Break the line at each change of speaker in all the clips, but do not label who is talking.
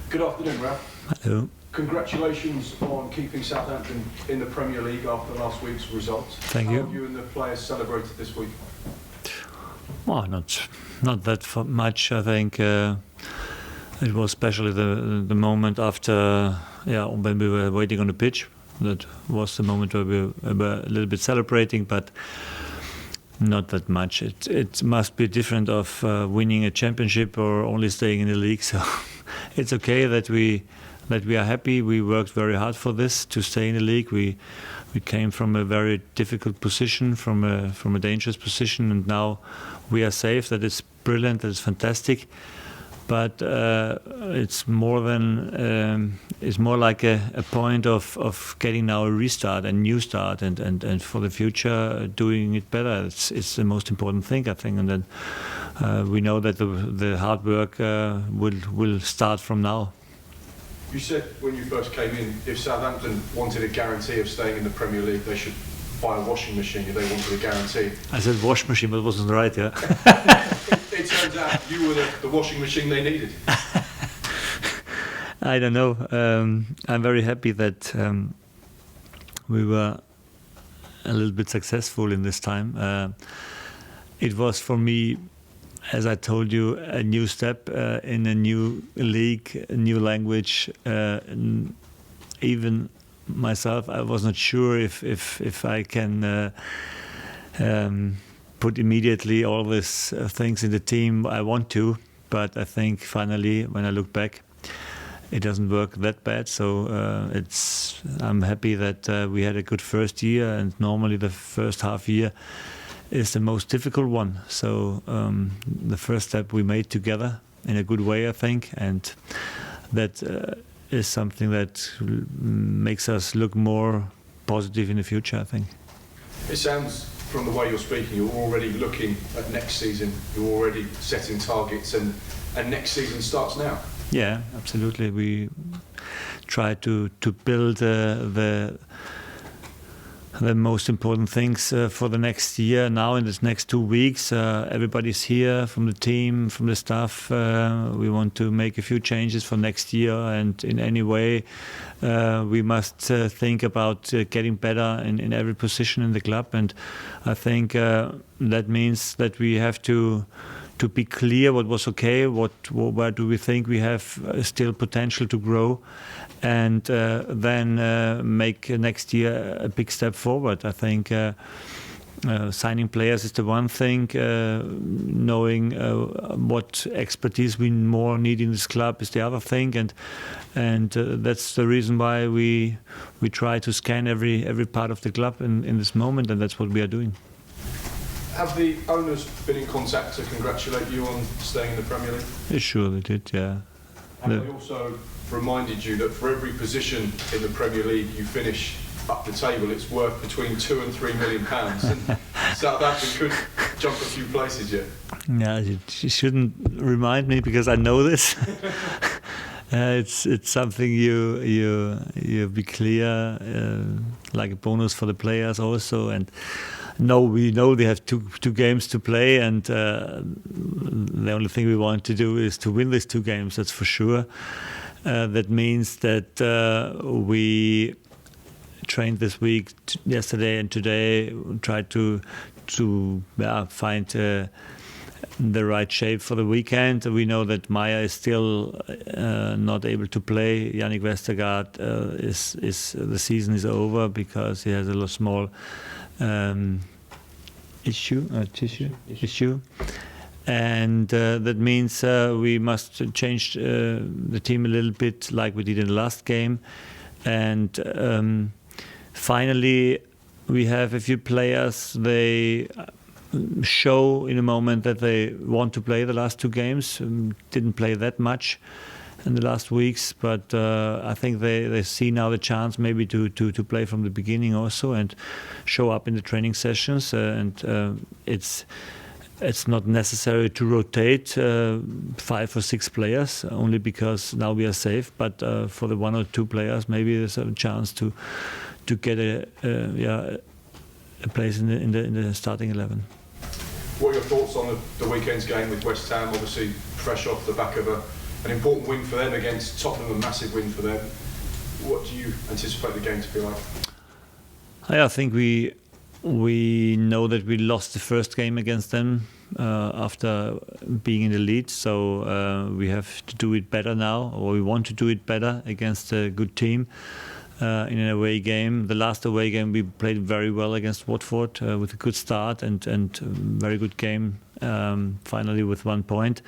Good afternoon, Ralph.
Hello.
Congratulations on keeping Southampton in the Premier League after last week's results.
Thank you.
How have you and the players celebrated this week?
Well, not that much. I think it was especially the moment after, when we were waiting on the pitch. That was the moment where we were a little bit celebrating, but not that much. It must be different of winning a championship or only staying in the league. So it's okay that we are happy. We worked very hard for this to stay in the league. We came from a very difficult position, from a dangerous position, and now we are safe. That is brilliant. That is fantastic. But it's more like a point of getting now a restart, a new start, and for the future doing it better. It's the most important thing, I think. And then we know that the hard work will start from now.
You said when you first came in, if Southampton wanted a guarantee of staying in the Premier League, they should buy a washing machine if they wanted a guarantee.
I said wash machine, but it wasn't right, yeah?
It turns out you were the washing machine they needed.
I don't know. I'm very happy that we were a little bit successful in this time. It was for me, as I told you, a new step in a new league, a new language. Even myself, I was not sure if I can put immediately all these things in the team I want to. But I think finally, when I look back, it doesn't work that bad. So I'm happy that we had a good first year, and normally the first half year is the most difficult one. So the first step we made together in a good way, I think, and that is something that makes us look more positive in the future, I think.
It sounds, from the way you're speaking, you're already looking at next season. You're already setting targets, and next season starts now.
Yeah, absolutely. We try to build the most important things for the next year. Now in this next 2 weeks, everybody's here from the team, from the staff. We want to make a few changes for next year, and in any way we must think about getting better in every position in the club. And I think that means that we have to be clear what was okay, where do we think we have still potential to grow, and then make next year a big step forward. I think signing players is the one thing. Knowing what expertise we more need in this club is the other thing, and that's the reason why we try to scan every part of the club in this moment, and that's what we are doing.
Have the owners been in contact to congratulate you on staying in the Premier League?
Sure, they did, yeah.
Have they also reminded you that for every position in the Premier League you finish up the table, it's worth between £2 and £3 million, and Southampton could jump a few places yet?
Yeah, you shouldn't remind me, because I know this. It's something you be clear, like a bonus for the players also. And no, we know they have two games to play, and the only thing we want to do is to win these 2 games. That's for sure. That means that we trained this week, yesterday and today, tried to find the right shape for the weekend. We know that Maya is still not able to play. Yannick Westergaard the season is over because he has a small tissue. And that means we must change the team a little bit, like we did in the last game. And finally, we have a few players. They show in a moment that they want to play the last 2 games. Didn't play that much in the last weeks, but I think they see now the chance maybe to play from the beginning also and show up in the training sessions. And it's not necessary to rotate 5 or 6 players only because now we are safe. But for the 1 or 2 players, maybe there's a chance to get a place in the starting 11.
What are your thoughts on the weekend's game with West Ham? Obviously, fresh off the back of an important win for them against Tottenham, a massive win for them. What do you anticipate the game to be like?
I think we know that we lost the first game against them after being in the lead, so we have to do it better now, or we want to do it better against a good team in an away game. The last away game we played very well against Watford with a good start and very good game, finally with 1 point.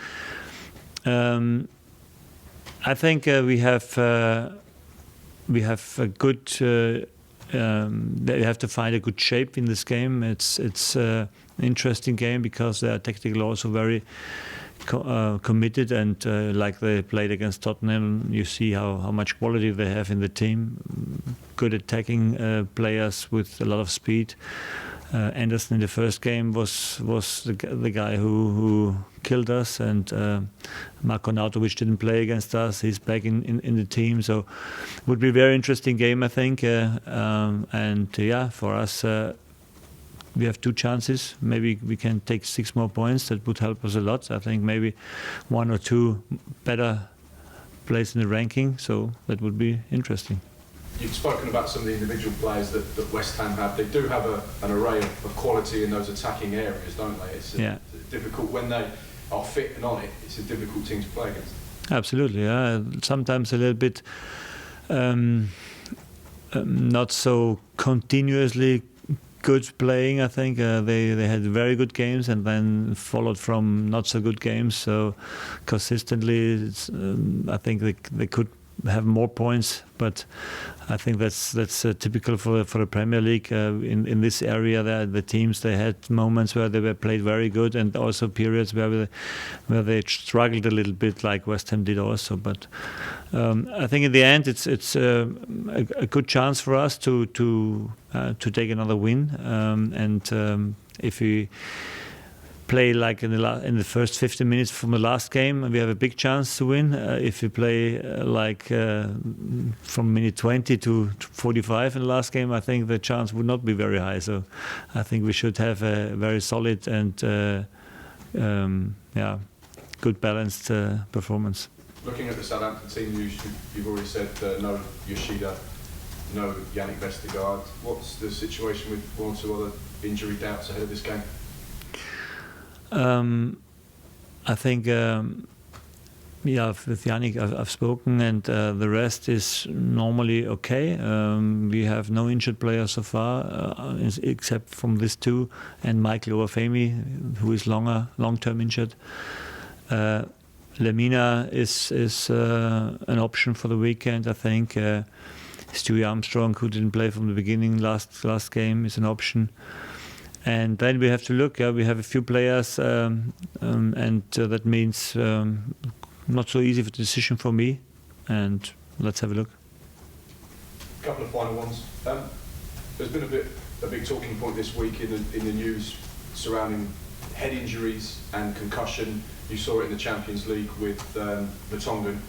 I think we have a good. They have to find a good shape in this game. It's an interesting game because they are technically also very committed, and like they played against Tottenham, you see how much quality they have in the team. Good attacking players with a lot of speed. Anderson in the first game was the guy who killed us, and Marko Nautovic didn't play against us. He's back in the team, so it would be a very interesting game, I think. For us, we have 2 chances. Maybe we can take 6 more points. That would help us a lot. I think maybe 1 or 2 better placed in the ranking, so that would be interesting.
You've spoken about some of the individual players that West Ham have. They do have an array of quality in those attacking areas, don't they? It's difficult when they are fit and on it. It's a difficult team to play against.
Absolutely, yeah. Sometimes a little bit not so continuously good playing. I think they had very good games and then followed from not so good games. So consistently, I think they could have more points, but I think that's typical for the Premier League. In this area, the teams, they had moments where they were played very good, and also periods where they struggled a little bit, like West Ham did also. But I think in the end, it's a good chance for us to take another win, and if we play like in the first 15 minutes from the last game, we have a big chance to win. If we play from minute 20 to 45 in the last game, I think the chance would not be very high. So I think we should have a very solid and good balanced performance.
Looking at the Southampton team, you've already said no Yoshida, no Yannick Vestergaard. What's the situation with 1 or 2 other injury doubts ahead of this game?
I think, with Yannick I've spoken, and the rest is normally okay. We have no injured players so far, except from these 2, and Michael Obafemi, who is long-term injured. Lemina is an option for the weekend, I think. Stewie Armstrong, who didn't play from the beginning last game, is an option. And then we have to look. We have a few players, and that means not so easy of a decision for me. And let's have a look.
A couple of final ones. There's been a big talking point this week in the news surrounding head injuries and concussion. You saw it in the Champions League with Vertonghen.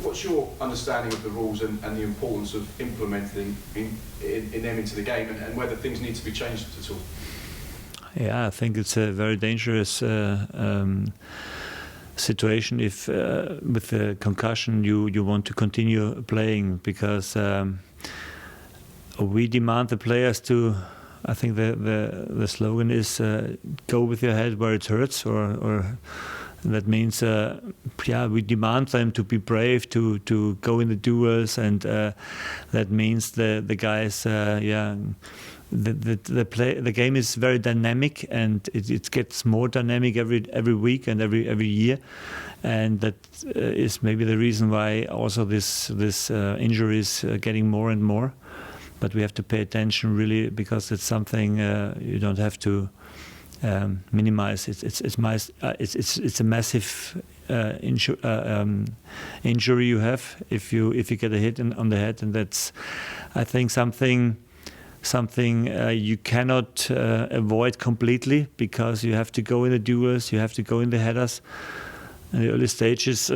What's your understanding of the rules and the importance of implementing in them into the game, and whether things need to be changed at all?
Yeah, I think it's a very dangerous situation if with the concussion you want to continue playing, because we demand the players to, I think the slogan is go with your head where it hurts, or that means we demand them to be brave, to go in the duels, and that means the guys the game is very dynamic, and it gets more dynamic every week and every year, and that is maybe the reason why also this injury is getting more and more. But we have to pay attention really, because it's something you don't have to minimize. It's a massive injury you have if you get a hit on the head, and that's, I think, something you cannot avoid completely, because you have to go in the duels, you have to go in the headers. In the early stages,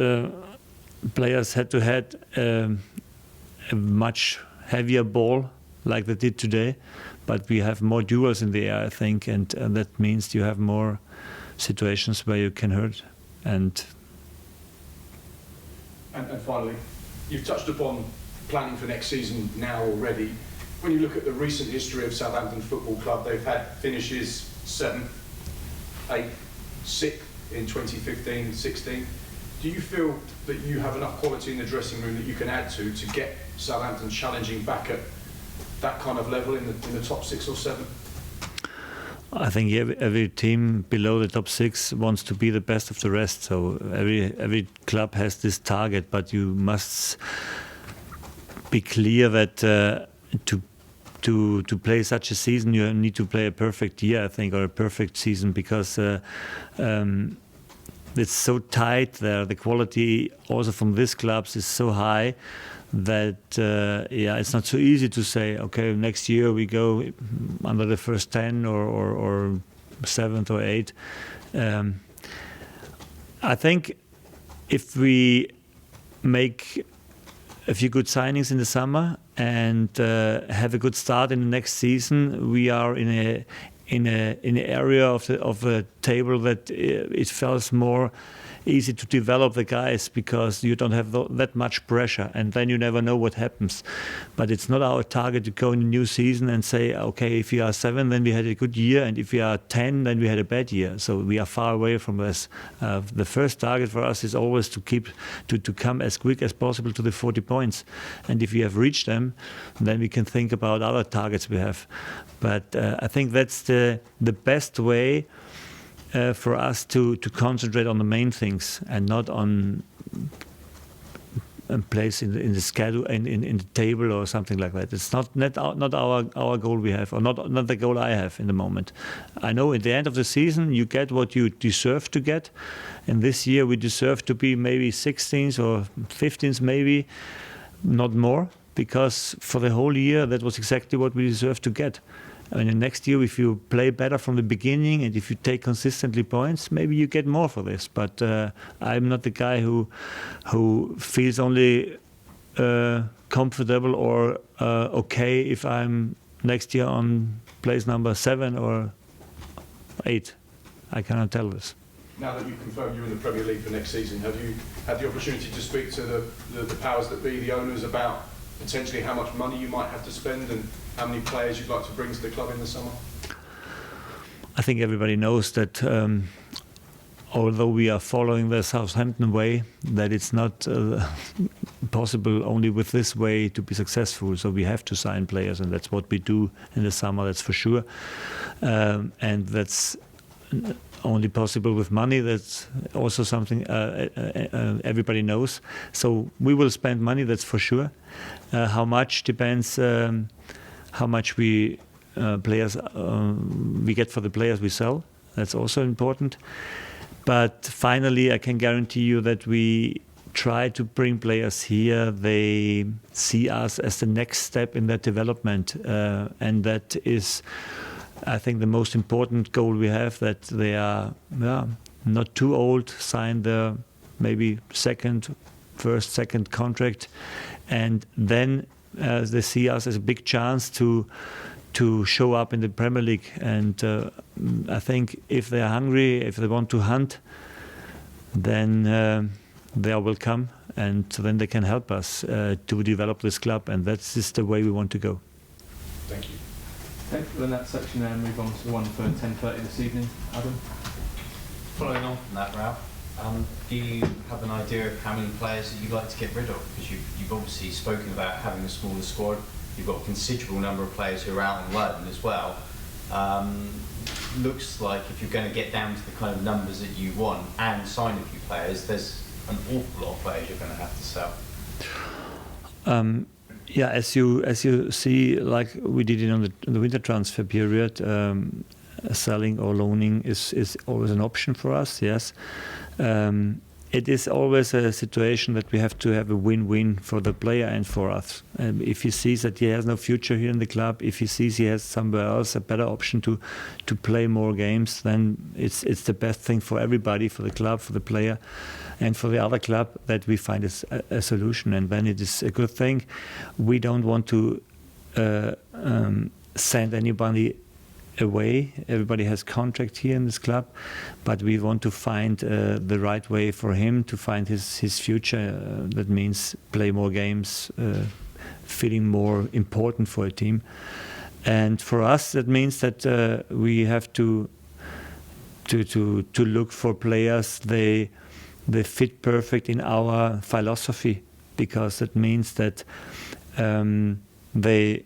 players had to head a much heavier ball like they did today, but we have more duels in the air, I think, and that means you have more situations where you can hurt, and
And finally, you've touched upon planning for next season now already. When you look at the recent history of Southampton Football Club, they've had finishes 7th, 8th, 6th in 2015-16. Do you feel that you have enough quality in the dressing room that you can add to get Southampton challenging back at that kind of level in the top 6 or 7?
I think every team below the top 6 wants to be the best of the rest. So every club has this target, but you must be clear that to play such a season, you need to play a perfect year, I think, or a perfect season, because it's so tight there. The quality also from these clubs is so high that it's not so easy to say, okay, next year we go under the first 10 or 7th or 8th. I think if we make a few good signings in the summer and have a good start in the next season, we are in an area of the table that it feels more easy to develop the guys, because you don't have that much pressure, and then you never know what happens. But it's not our target to go in a new season and say, okay, if we are 7, then we had a good year, and if we are 10, then we had a bad year. So we are far away from this. The first target for us is always to come as quick as possible to the 40 points, and if we have reached them, then we can think about other targets we have. But I think that's the best way for us to concentrate on the main things and not on a place in the schedule, in the table or something like that. It's not our goal we have, or not the goal I have in the moment. I know at the end of the season you get what you deserve to get, and this year we deserve to be maybe 16th or 15th, maybe not more, because for the whole year that was exactly what we deserve to get. And next year, if you play better from the beginning and if you take consistently points, maybe you get more for this. But I'm not the guy who feels only comfortable or okay if I'm next year on place number 7 or 8. I cannot tell this.
Now that you've confirmed you're in the Premier League for next season, have you had the opportunity to speak to the powers that be, the owners, about potentially how much money you might have to spend and how many players you'd like to bring to the club in the summer?
I think everybody knows that although we are following the Southampton way, that it's not possible only with this way to be successful. So we have to sign players, and that's what we do in the summer, that's for sure. And that's only possible with money. That's also something everybody knows. So we will spend money, that's for sure. How much depends how much we get for the players we sell. That's also important. But finally, I can guarantee you that we try to bring players here. They see us as the next step in their development, and that is, I think, the most important goal we have, that they are not too old, sign their maybe first, second contract, and then they see us as a big chance to show up in the Premier League. And I think if they are hungry, if they want to hunt, then they will come, and then they can help us to develop this club, and that's just the way we want to go.
Thank you.
Okay, for the next section then, move on to the one for 10:30 this evening. Adam?
Following on from that, Ralph, do you have an idea of how many players that you'd like to get rid of? Because you've obviously spoken about having a smaller squad. You've got a considerable number of players who are out on loan as well. Looks like if you're going to get down to the kind of numbers that you want and sign a few players, there's an awful lot of players you're going to have to sell.
Yeah, as you see, like we did it on the winter transfer period, selling or loaning is always an option for us. Yes, it is always a situation that we have to have a win-win for the player and for us. If he sees that he has no future here in the club, if he sees he has somewhere else a better option to play more games, then it's the best thing for everybody, for the club, for the player, and for the other club, that we find a solution. And then it is a good thing. We don't want to send anybody away. Everybody has contract here in this club, but we want to find the right way for him to find his future. That means play more games, feeling more important for a team. And for us, that means that we have to look for players they fit perfect in our philosophy, because that means that they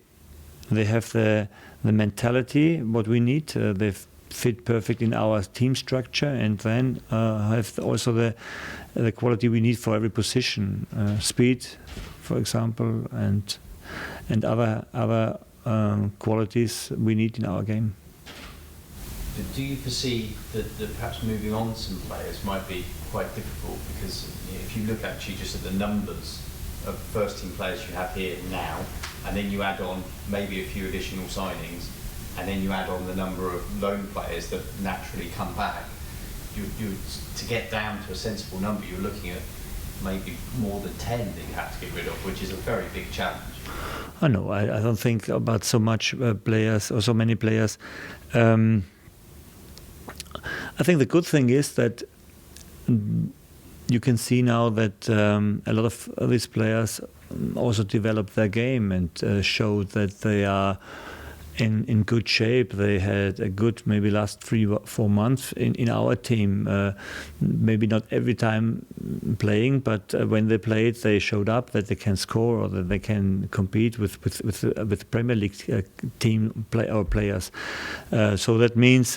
have the mentality what we need. They fit perfect in our team structure, and then have also the quality we need for every position, speed, for example, and other qualities we need in our game.
Do you foresee that perhaps moving on some players might be quite difficult? Because if you look actually just at the numbers of first team players you have here now, and then you add on maybe a few additional signings, and then you add on the number of loan players that naturally come back, you to get down to a sensible number, you're looking at maybe more than 10 that you have to get rid of, which is a very big challenge.
I know. I don't think about so much players or so many players. I think the good thing is that you can see now that a lot of these players also developed their game and showed that they are in good shape. They had a good maybe last 3-4 months in our team. Maybe not every time playing, but when they played, they showed up that they can score or that they can compete with the Premier League team players. So that means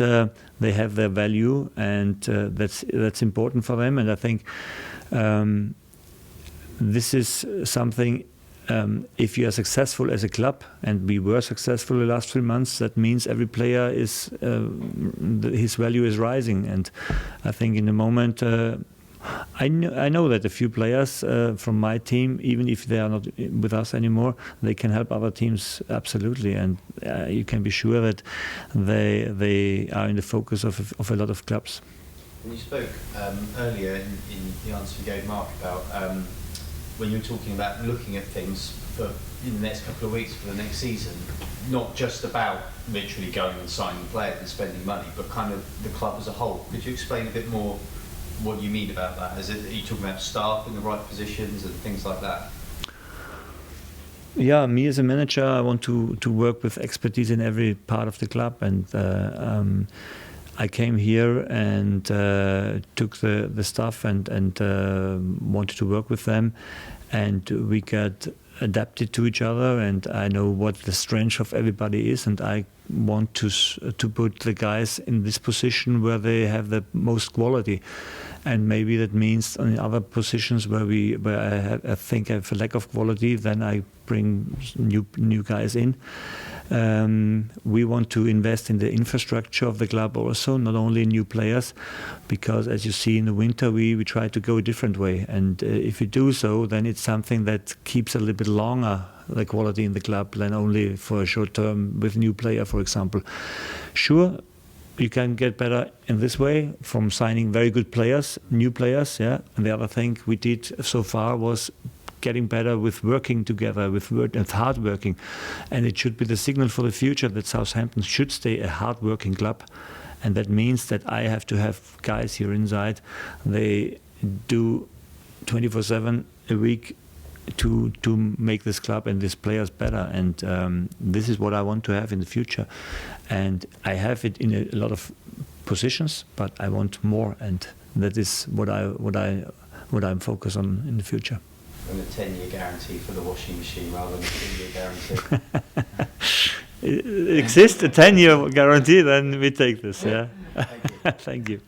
they have their value, and that's important for them. And I think this is something. If you are successful as a club, and we were successful the last 3 months, that means every player is his value is rising. And I think in the moment, I know that a few players from my team, even if they are not with us anymore, they can help other teams absolutely. And you can be sure that they are in the focus of a lot of clubs.
When you spoke earlier in the answer you gave Mark about when you were talking about looking at things for in the next couple of weeks for the next season, not just about literally going and signing players and spending money, but kind of the club as a whole. Could you explain a bit more what you mean about that? Are you talking about staff in the right positions and things like that?
Yeah, me as a manager, I want to work with expertise in every part of the club, and I came here and took the staff and wanted to work with them, and we got adapted to each other, and I know what the strength of everybody is, and I want to put the guys in this position where they have the most quality. And maybe that means in other positions where I think I have a lack of quality, then I bring new guys in. We want to invest in the infrastructure of the club also, not only in new players, because as you see in the winter we try to go a different way, and if we do so, then it's something that keeps a little bit longer the quality in the club than only for a short term with new player, for example. Sure, you can get better in this way from signing very good players, new players, yeah. And the other thing we did so far was getting better with working together, with hard working, and it should be the signal for the future that Southampton should stay a hard working club, and that means that I have to have guys here inside. They do 24/7 a week to make this club and these players better, and this is what I want to have in the future, and I have it in a lot of positions, but I want more, and that is what I'm focused on in the future.
And a 10-year guarantee for the washing machine rather than a 2-year guarantee.
It exists a 10-year guarantee, then we take this. Yeah. Thank you.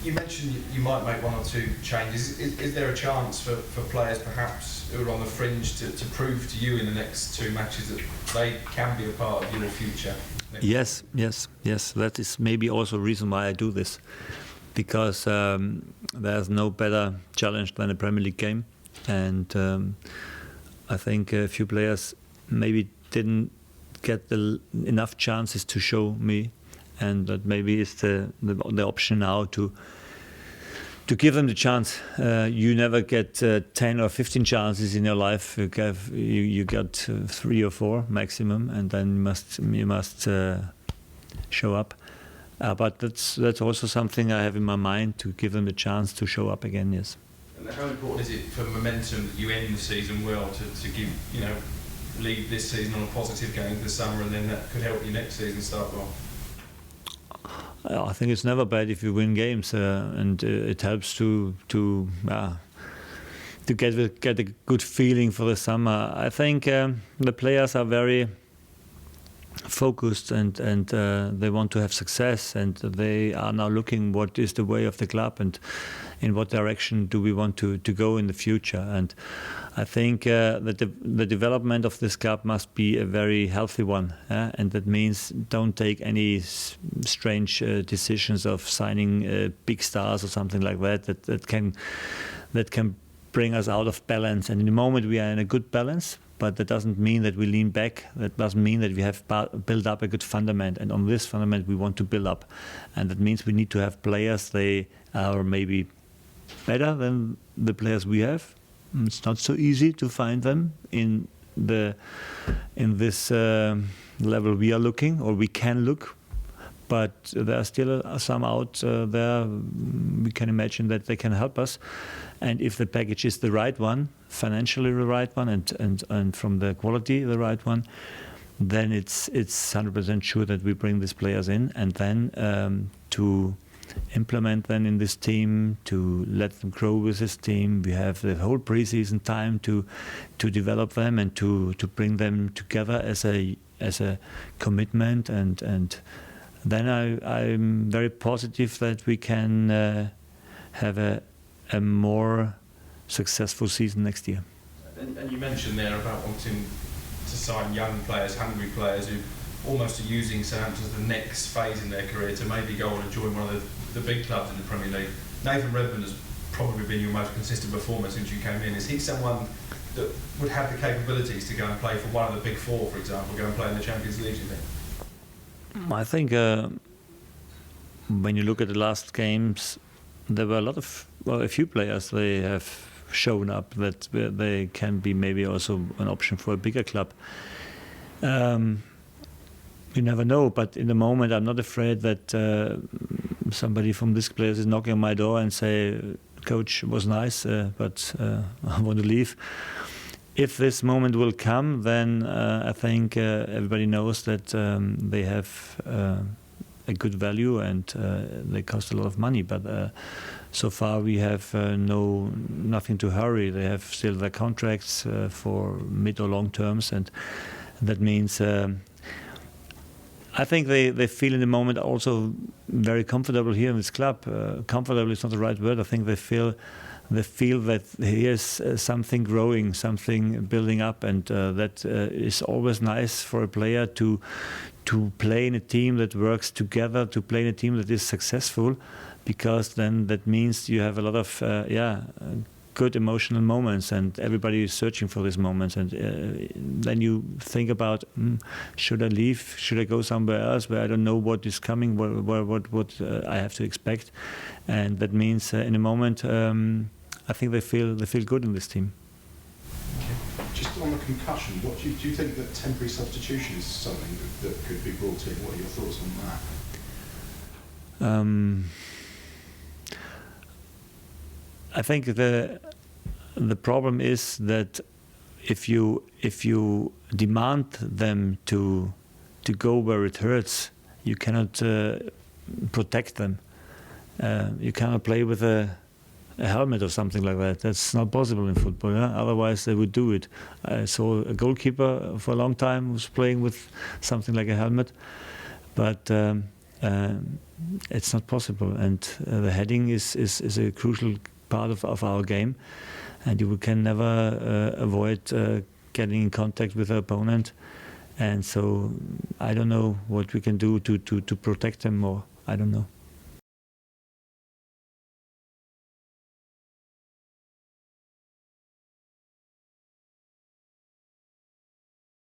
You mentioned you might make 1 or 2 changes. Is there a chance for players perhaps who are on the fringe to prove to you in the next 2 matches that they can be a part of your future?
Yes. That is maybe also a reason why I do this, because there's no better challenge than a Premier League game, and I think a few players maybe didn't get enough chances to show me, and that maybe is the option now to give them the chance. You never get 10 or 15 chances in your life. You got 3 or 4 maximum, and then you must show up. But that's also something I have in my mind, to give them a chance to show up again. Yes.
And how important is it for momentum that you end the season well to give, leave this season on a positive going into the summer, and then that could help you next season start well?
I think it's never bad if you win games, and it helps to get a good feeling for the summer. I think the players are very focused, and they want to have success, and they are now looking what is the way of the club and in what direction do we want to go in the future. And I think that the development of this club must be a very healthy one, and that means don't take any strange decisions of signing big stars or something like that can bring us out of balance. And in the moment we are in a good balance, but that doesn't mean that we lean back. That doesn't mean that we have built up a good fundament, and on this fundament we want to build up. And that means we need to have players, they are maybe better than the players we have. It's not so easy to find them in this level we are looking, or we can look. But there are still some out there. We can imagine that they can help us, and if the package is the right one, financially the right one, and from the quality the right one, then it's 100% sure that we bring these players in, and then to implement them in this team, to let them grow with this team. We have the whole preseason time to develop them and to bring them together as a commitment, and then I'm very positive that we can have a more successful season next year.
And you mentioned there about wanting to sign young players, hungry players who almost are using Southampton as the next phase in their career to maybe go on and join one of the big clubs in the Premier League. Nathan Redmond has probably been your most consistent performer since you came in. Is he someone that would have the capabilities to go and play for one of the big four, for example, go and play in the Champions League, do you think?
I think when you look at the last games, there were a few players they have shown up that they can be maybe also an option for a bigger club. You never know, but in the moment I'm not afraid that somebody from this place is knocking on my door and say, "Coach, it was nice, but I want to leave." If this moment will come, then I think everybody knows that they have a good value and they cost a lot of money. But so far we have nothing to hurry. They have still their contracts for mid or long terms, and that means I think they feel in the moment also very comfortable here in this club. Comfortable is not the right word. I think they feel that here's something growing, something building up, and that is always nice for a player to play in a team that works together, to play in a team that is successful, because then that means you have a lot of good emotional moments, and everybody is searching for these moments. And then you think about, should I leave? Should I go somewhere else where I don't know what is coming, what I have to expect? And that means in a moment, I think they feel good in this team.
Okay. Just on the concussion, what do you think that temporary substitution is something that could be brought in? What are your thoughts on that?
I think the problem is that if you demand them to go where it hurts, you cannot protect them. You cannot play with a helmet or something like that. That's not possible in football. Yeah? Otherwise, they would do it. I saw a goalkeeper for a long time who was playing with something like a helmet, but it's not possible. And the heading is a crucial part of our game, and you can never avoid getting in contact with the opponent. And so I don't know what we can do to protect them more. I don't know.